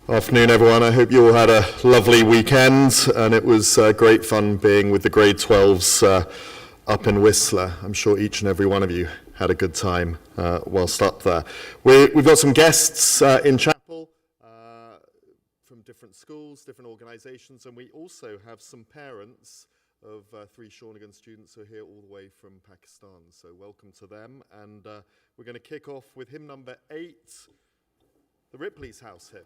Afternoon, everyone. I hope you all had a lovely weekend, and it was great fun being with the grade 12s up in Whistler. I'm sure each and every one of you had a good time whilst up there. We've got some guests in chapel from different schools, different organizations, and we also have some parents of 3 Shawnigan students who are here all the way from Pakistan. So welcome to them, and we're going to kick off with hymn number 8, the Ripley's House hymn.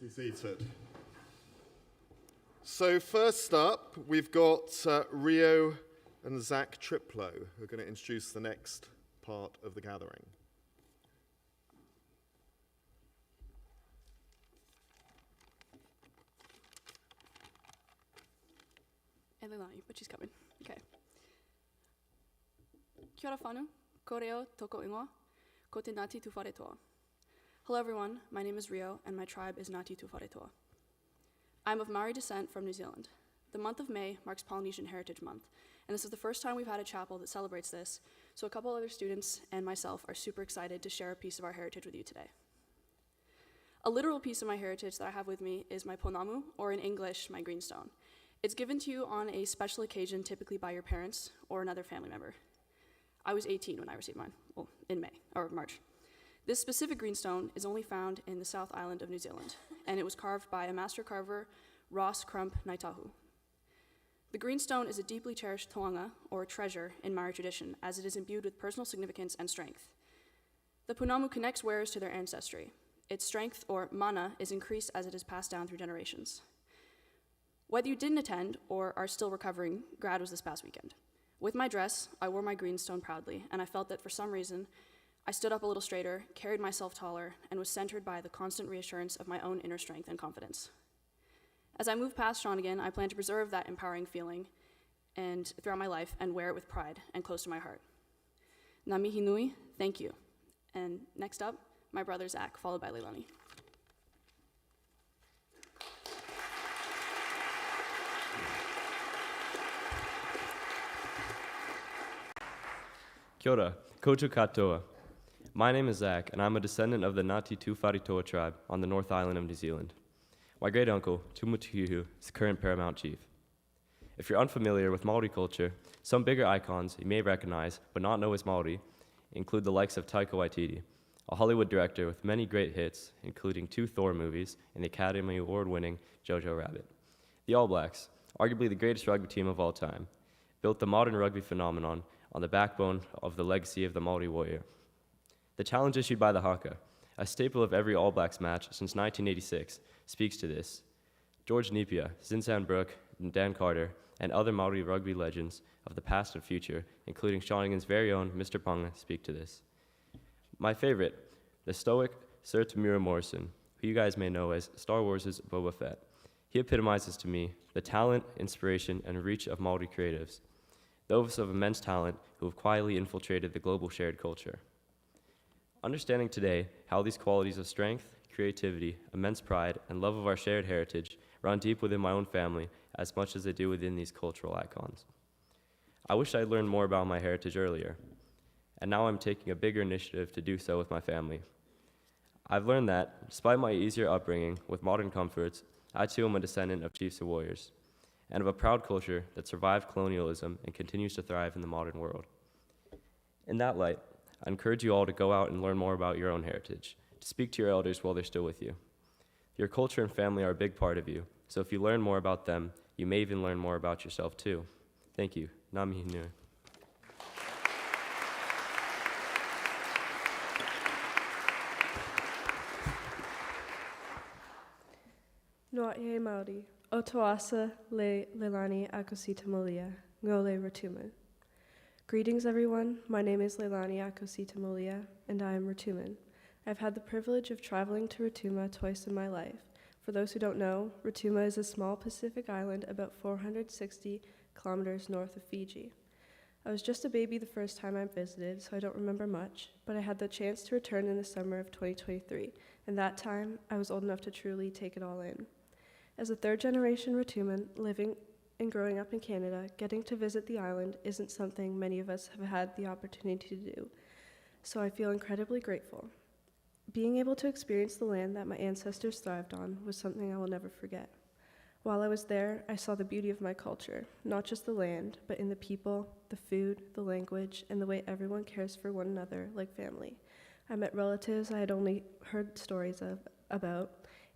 Be seated. So first up, we've got Rio and Zach Triplow, who are going to introduce the next part of the gathering. And Leilani, but she's coming. Okay. Kia ora whanu, ko reo toko ingoa, ko te Ngāti Tūwhare Toa. Hello everyone, my name is Rio and my tribe is Ngāti Tūwhare Toa. I'm of Maori descent from New Zealand. The month of May marks Polynesian Heritage Month, and this is the first time we've had a chapel that celebrates this, so a couple other students and myself are super excited to share a piece of our heritage with you today. A literal piece of my heritage that I have with me is my ponamu, or in English, my greenstone. It's given to you on a special occasion, typically by your parents or another family member. I was 18 when I received mine, well, in March. This specific greenstone is only found in the South Island of New Zealand, and it was carved by a master carver, Ross Crump Naitahu. The greenstone is a deeply cherished toanga, or treasure, in Maori tradition, as it is imbued with personal significance and strength. The punamu connects wearers to their ancestry. Its strength, or mana, is increased as it is passed down through generations. Whether you didn't attend or are still recovering, grad was this past weekend. With my dress, I wore my greenstone proudly, and I felt that for some reason, I stood up a little straighter, carried myself taller, and was centered by the constant reassurance of my own inner strength and confidence. As I move past Shawnigan, I plan to preserve that empowering feeling and throughout my life and wear it with pride and close to my heart. Ngā mihi nui, thank you. And next up, my brother Zach, followed by Leilani. Kia ora, koutou katoa. My name is Zach, and I'm a descendant of the Ngāti Tūwhare Toa tribe on the North Island of New Zealand. My great uncle, Tumutuhihu, is the current paramount chief. If you're unfamiliar with Māori culture, some bigger icons you may recognize but not know as Māori include the likes of Taika Waititi, a Hollywood director with many great hits, including 2 Thor movies and the Academy Award-winning Jojo Rabbit. The All Blacks, arguably the greatest rugby team of all time, built the modern rugby phenomenon on the backbone of the legacy of the Māori warrior. The challenge issued by the haka, a staple of every All Blacks match since 1986, speaks to this. George Nipia, Zinsan Brooke, and Dan Carter, and other Māori rugby legends of the past and future, including Shawnigan's very own Mr. Ponga, speak to this. My favorite, the stoic Sir Tamura Morrison, who you guys may know as Star Wars' Boba Fett. He epitomizes to me the talent, inspiration, and reach of Māori creatives, those of immense talent who have quietly infiltrated the global shared culture. Understanding today how these qualities of strength, creativity, immense pride, and love of our shared heritage run deep within my own family as much as they do within these cultural icons. I wish I'd learned more about my heritage earlier, and now I'm taking a bigger initiative to do so with my family. I've learned that, despite my easier upbringing with modern comforts, I too am a descendant of chiefs and warriors, and of a proud culture that survived colonialism and continues to thrive in the modern world. In that light, I encourage you all to go out and learn more about your own heritage, to speak to your elders while they're still with you. Your culture and family are a big part of you, so if you learn more about them, you may even learn more about yourself too. Thank you. Ngā mihi nui. Noa e Māori, o toasa le Leilani Akosita Molia, ngole Ratuman. Greetings everyone, my name is Leilani Akosita Molia, and I am Ratuman. I've had the privilege of traveling to Rotuma twice in my life. For those who don't know, Rotuma is a small Pacific island about 460 kilometers north of Fiji. I was just a baby the first time I visited, so I don't remember much, but I had the chance to return in the summer of 2023, and that time I was old enough to truly take it all in. As a third-generation Rotuman living and growing up in Canada, getting to visit the island isn't something many of us have had the opportunity to do, so I feel incredibly grateful. Being able to experience the land that my ancestors thrived on was something I will never forget. While I was there, I saw the beauty of my culture, not just the land, but in the people, the food, the language, and the way everyone cares for one another like family. I met relatives I had only heard stories about,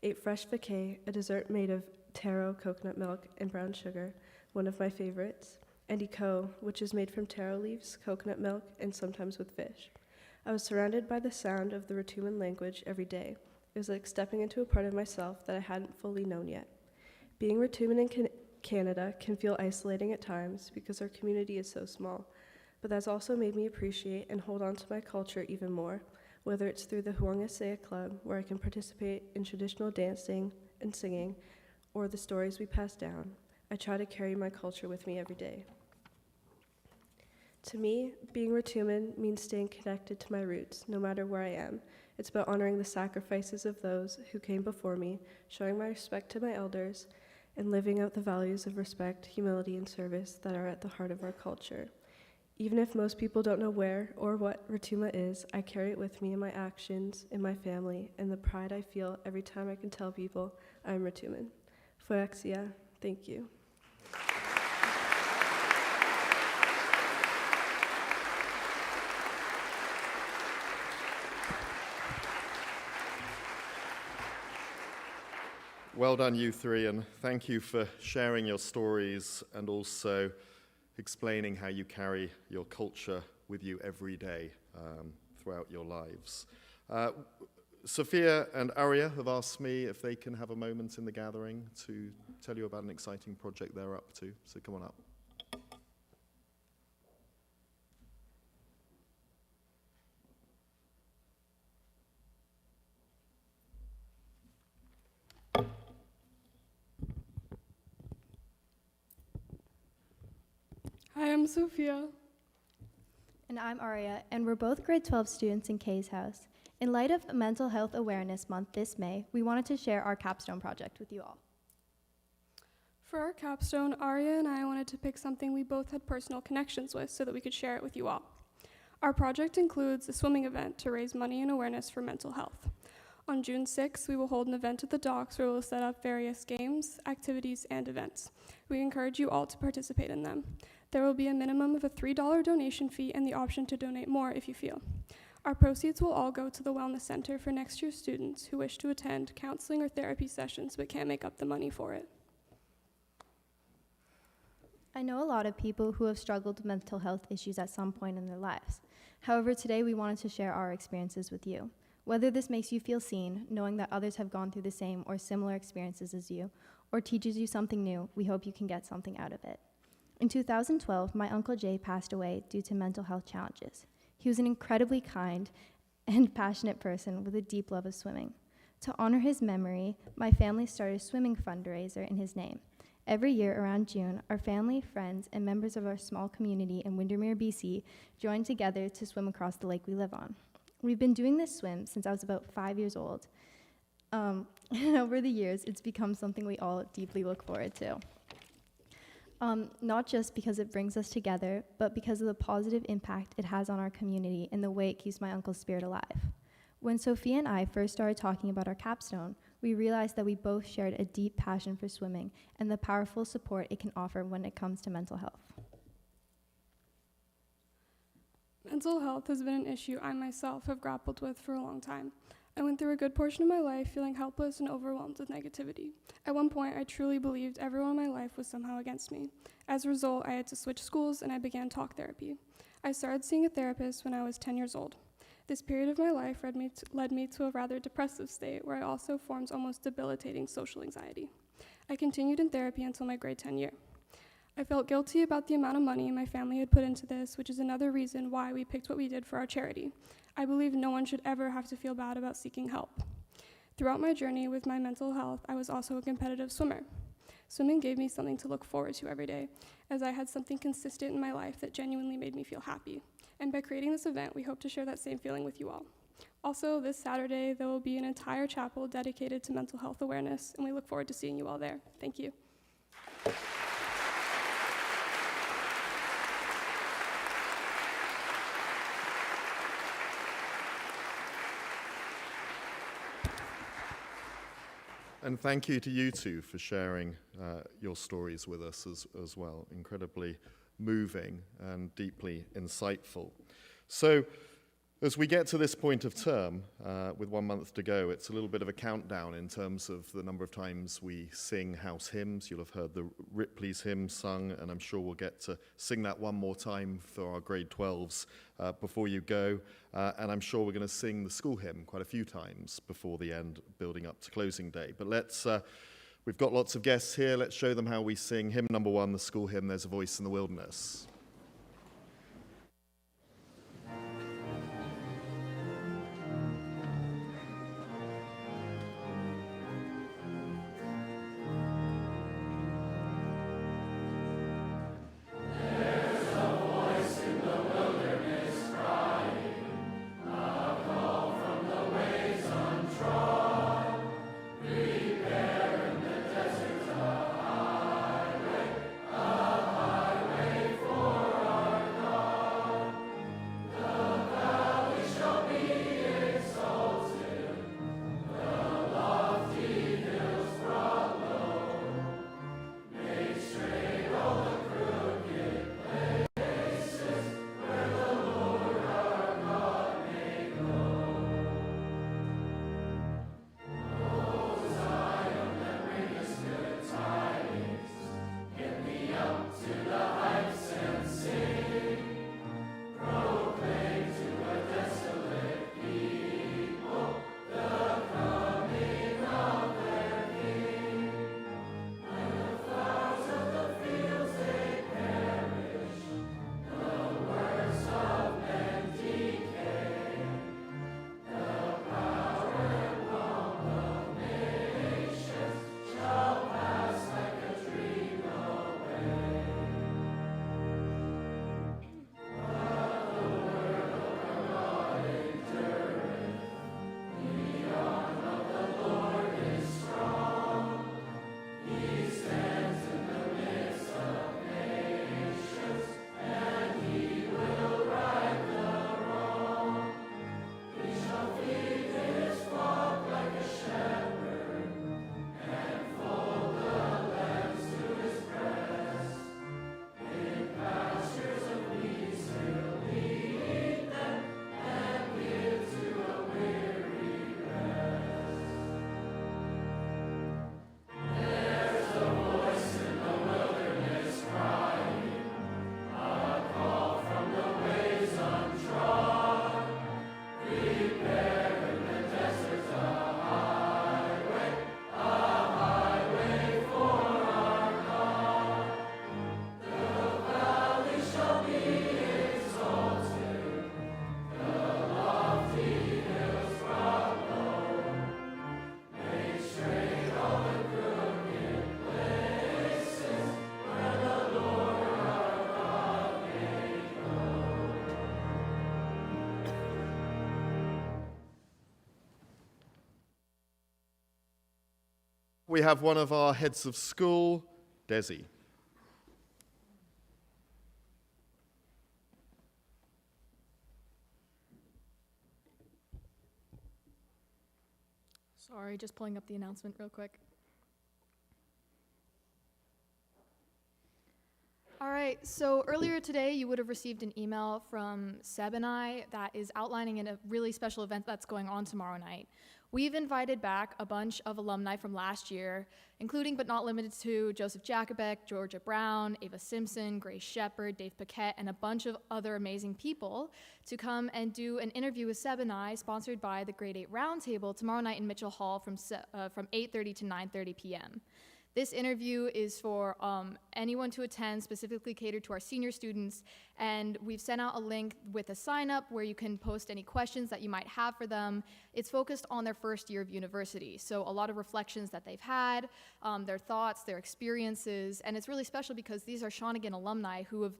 ate fresh fake, a dessert made of taro, coconut milk, and brown sugar, one of my favorites, and iko, which is made from taro leaves, coconut milk, and sometimes with fish. I was surrounded by the sound of the Rotuman language every day. It was like stepping into a part of myself that I hadn't fully known yet. Being Rotuman in Canada can feel isolating at times because our community is so small, but that's also made me appreciate and hold on to my culture even more, whether it's through the Huangasea Club, where I can participate in traditional dancing and singing, or the stories we pass down. I try to carry my culture with me every day. To me, being Rotuman means staying connected to my roots, no matter where I am. It's about honoring the sacrifices of those who came before me, showing my respect to my elders, and living out the values of respect, humility, and service that are at the heart of our culture. Even if most people don't know where or what Rotuma is, I carry it with me in my actions, in my family, and the pride I feel every time I can tell people I'm Rotuman. Foexia, thank you. Well done, you three, and thank you for sharing your stories and also explaining how you carry your culture with you every day throughout your lives. Sophia and Arya have asked me if they can have a moment in the gathering to tell you about an exciting project they're up to, so come on up. Hi, I'm Sophia. And I'm Aria, and we're both grade 12 students in Kay's house. In light of Mental Health Awareness Month this May, we wanted to share our capstone project with you all. For our capstone, Aria and I wanted to pick something we both had personal connections with so that we could share it with you all. Our project includes a swimming event to raise money and awareness for mental health. On June 6th, we will hold an event at the docks where we'll set up various games, activities, and events. We encourage you all to participate in them. There will be a minimum of a $3 donation fee and the option to donate more if you feel. Our proceeds will all go to the Wellness Center for next year's students who wish to attend counseling or therapy sessions but can't make up the money for it. I know a lot of people who have struggled with mental health issues at some point in their lives. However, today we wanted to share our experiences with you. Whether this makes you feel seen, knowing that others have gone through the same or similar experiences as you, or teaches you something new, we hope you can get something out of it. In 2012, my Uncle Jay passed away due to mental health challenges. He was an incredibly kind and passionate person with a deep love of swimming. To honor his memory, my family started a swimming fundraiser in his name. Every year around June, our family, friends, and members of our small community in Windermere, BC, join together to swim across the lake we live on. We've been doing this swim since I was about 5 years old. And over the years, it's become something we all deeply look forward to. Not just because it brings us together, but because of the positive impact it has on our community and the way it keeps my uncle's spirit alive. When Sophia and I first started talking about our capstone, we realized that we both shared a deep passion for swimming and the powerful support it can offer when it comes to mental health. Mental health has been an issue I myself have grappled with for a long time. I went through a good portion of my life feeling helpless and overwhelmed with negativity. At one point, I truly believed everyone in my life was somehow against me. As a result, I had to switch schools and I began talk therapy. I started seeing a therapist when I was 10 years old. This period of my life led me to a rather depressive state where I also formed almost debilitating social anxiety. I continued in therapy until my grade 10 year. I felt guilty about the amount of money my family had put into this, which is another reason why we picked what we did for our charity. I believe no one should ever have to feel bad about seeking help. Throughout my journey with my mental health, I was also a competitive swimmer. Swimming gave me something to look forward to every day, as I had something consistent in my life that genuinely made me feel happy. And by creating this event, we hope to share that same feeling with you all. Also, this Saturday, there will be an entire chapel dedicated to mental health awareness, and we look forward to seeing you all there. Thank you. And thank you to you two for sharing your stories with us as well. Incredibly moving and deeply insightful. So as we get to this point of term, with 1 month to go, it's a little bit of a countdown in terms of the number of times we sing house hymns. You'll have heard the Ripley's hymn sung, and I'm sure we'll get to sing that one more time for our grade 12s before you go. And I'm sure we're going to sing the school hymn quite a few times before the end, building up to closing day. But we've got lots of guests here. Let's show them how we sing hymn number 1, the school hymn, There's a Voice in the Wilderness. Highway we have one of our heads of school, Desi. Sorry, just pulling up the announcement real quick. All right, so earlier today you would have received an email from Seb and I that is outlining a really special event that's going on tomorrow night. We've invited back a bunch of alumni from last year, including but not limited to Joseph Jacobek, Georgia Brown, Ava Simpson, Grace Shepard, Dave Paquette, and a bunch of other amazing people to come and do an interview with Seb and I, sponsored by the Grade 8 Roundtable tomorrow night in Mitchell Hall from 8:30 to 9:30 p.m. This interview is for anyone to attend, specifically catered to our senior students, and we've sent out a link with a sign-up where you can post any questions that you might have for them. It's focused on their first year of university, so a lot of reflections that they've had, their thoughts, their experiences, and it's really special because these are Shawnigan alumni who have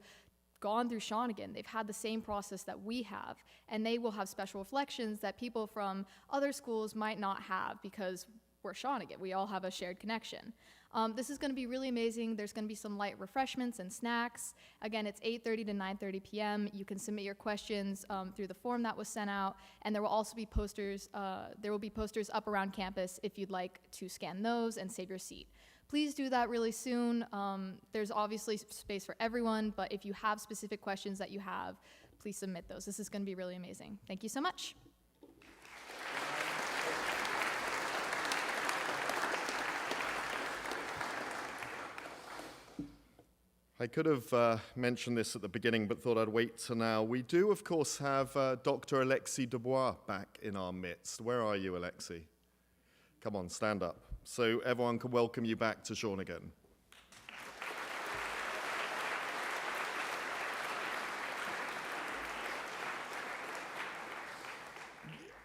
gone through Shawnigan. They've had the same process that we have, and they will have special reflections that people from other schools might not have because we're Shawnigan. We all have a shared connection. This is going to be really amazing. There's going to be some light refreshments and snacks. Again, it's 8:30 to 9:30 p.m. You can submit your questions through the form that was sent out, and there will also be posters. There will be posters up around campus if you'd like to scan those and save your seat. Please do that really soon. There's obviously space for everyone, but if you have specific questions that you have, please submit those. This is going to be really amazing. Thank you so much. I could have mentioned this at the beginning, but thought I'd wait till now. We do, of course, have Dr. Alexis Dubois back in our midst. Where are you, Alexis? Come on, stand up, so everyone can welcome you back to Shawnigan.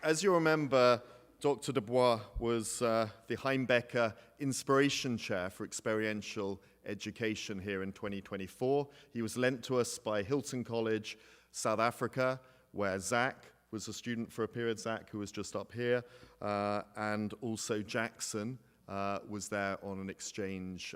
As you remember, Dr. Dubois was the Heimbecker Inspiration Chair for Experiential Education here in 2024. He was lent to us by Hilton College, South Africa, where Zach was a student for a period, Zach, who was just up here, and also Jackson was there on an exchange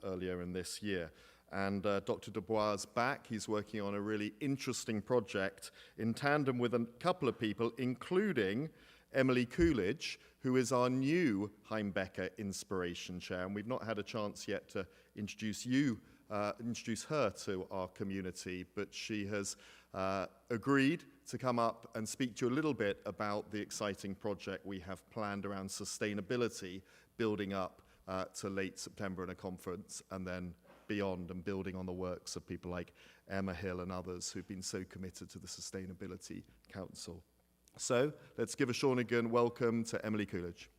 earlier in this year. And Dr. Dubois is back. He's working on a really interesting project in tandem with a couple of people, including Emily Coolidge, who is our new Heimbecker Inspiration Chair, and we've not had a chance yet to introduce her to our community, but she has agreed to come up and speak to you a little bit about the exciting project we have planned around sustainability, building up to late September in a conference, and then beyond, and building on the works of people like Emma Hill and others who've been so committed to the Sustainability Council. So let's give a Shawnigan welcome to Emily Coolidge.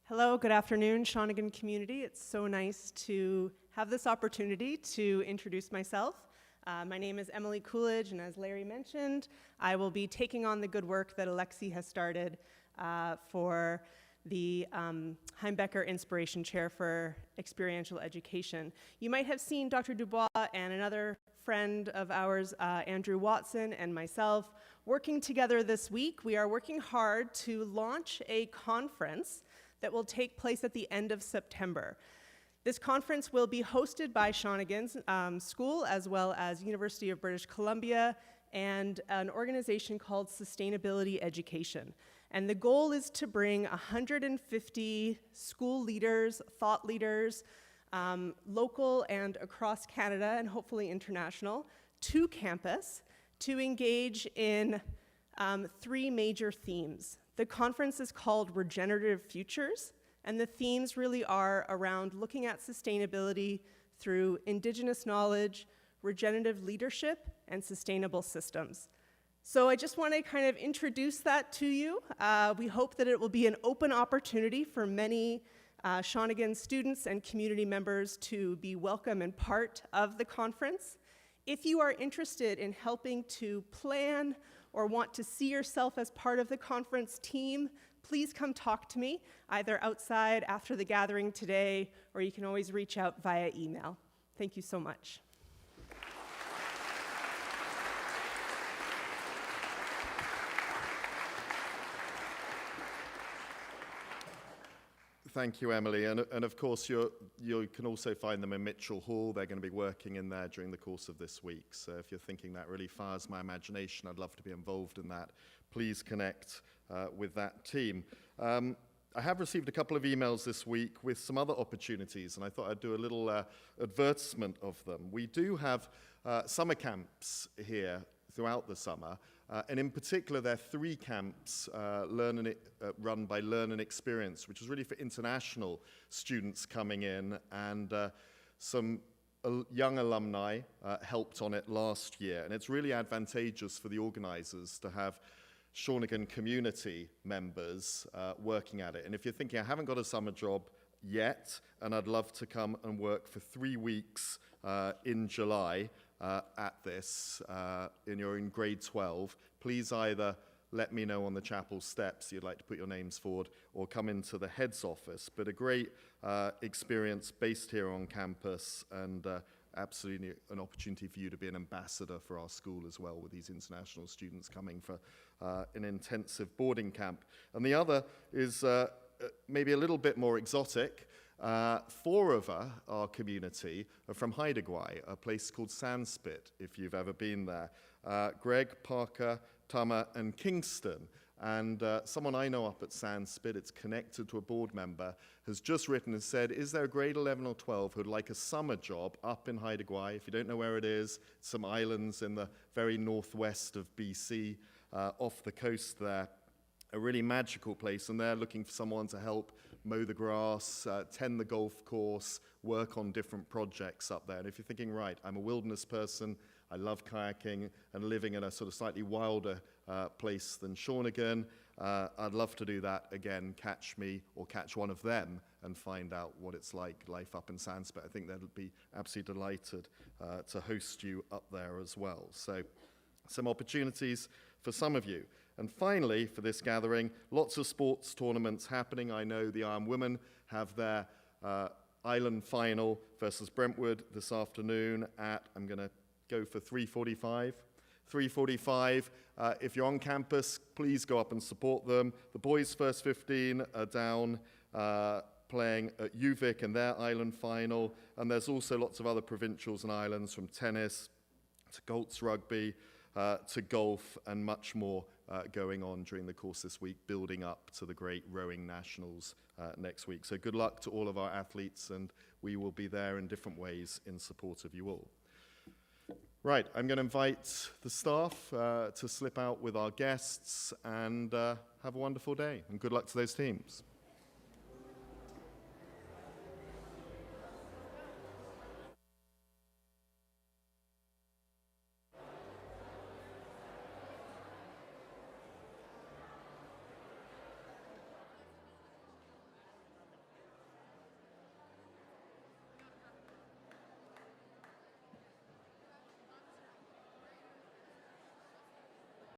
Hello, good afternoon, Shawnigan community. It's so nice to have this opportunity to introduce myself. My name is Emily Coolidge, and as Larry mentioned, I will be taking on the good work that Alexi has started for the Heimbecker Inspiration Chair for Experiential Education. You might have seen Dr. Dubois and another friend of ours, Andrew Watson, and myself working together this week. We are working hard to launch a conference that will take place at the end of September. This conference will be hosted by Shawnigan's school, as well as University of British Columbia, and an organization called Sustainability Education. And the goal is to bring 150 school leaders, thought leaders, local and across Canada, and hopefully international, to campus to engage in 3 major themes. The conference is called Regenerative Futures, and the themes really are around looking at sustainability through Indigenous knowledge, regenerative leadership, and sustainable systems. So I just want to kind of introduce that to you. We hope that it will be an open opportunity for many Shawnigan students and community members to be welcome and part of the conference. If you are interested in helping to plan or want to see yourself as part of the conference team, please come talk to me, either outside after the gathering today, or you can always reach out via email. Thank you so much. Thank you, Emily. And of course, you can also find them in Mitchell Hall. They're going to be working in there during the course of this week. So if you're thinking that really fires my imagination, I'd love to be involved in that. Please connect with that team. I have received a couple of emails this week with some other opportunities, and I thought I'd do a little advertisement of them. We do have summer camps here throughout the summer, and in particular, there are 3 camps run by Learn and Experience, which is really for international students coming in, and some young alumni helped on it last year, and it's really advantageous for the organizers to have Shawnigan community members working at it. And if you're thinking, I haven't got a summer job yet, and I'd love to come and work for 3 weeks in July at this, and you're in grade 12, please either let me know on the chapel steps you'd like to put your names forward, or come into the head's office. But a great experience based here on campus, and absolutely an opportunity for you to be an ambassador for our school as well, with these international students coming for an intensive boarding camp. And the other is maybe a little bit more exotic. 4 of our community are from Haidagwai, a place called Sandspit, if you've ever been there. Greg, Parker, Tama, and Kingston. And someone I know up at Sandspit, it's connected to a board member, has just written and said, is there a grade 11 or 12 who'd like a summer job up in Haidagwai? If you don't know where it is, some islands in the very northwest of BC, off the coast there. A really magical place, and they're looking for someone to help mow the grass, tend the golf course, work on different projects up there. And if you're thinking, right, I'm a wilderness person, I love kayaking and living in a sort of slightly wilder place than Shawnigan, I'd love to do that again. Catch me or catch one of them and find out what it's like, life up in Sandspit. I think they'd be absolutely delighted to host you up there as well. So some opportunities for some of you. And finally, for this gathering, lots of sports tournaments happening. I know the Iron Women have their island final versus Brentwood this afternoon at, I'm going to go for 3:45. 3:45. If you're on campus, please go up and support them. The boys' first 15 are down playing at UVic in their island final. And there's also lots of other provincials and islands, from tennis to Colts rugby, to golf, and much more going on during the course this week, building up to the great rowing nationals next week. So good luck to all of our athletes, and we will be there in different ways in support of you all. Right, I'm going to invite the staff to slip out with our guests, and have a wonderful day, and good luck to those teams.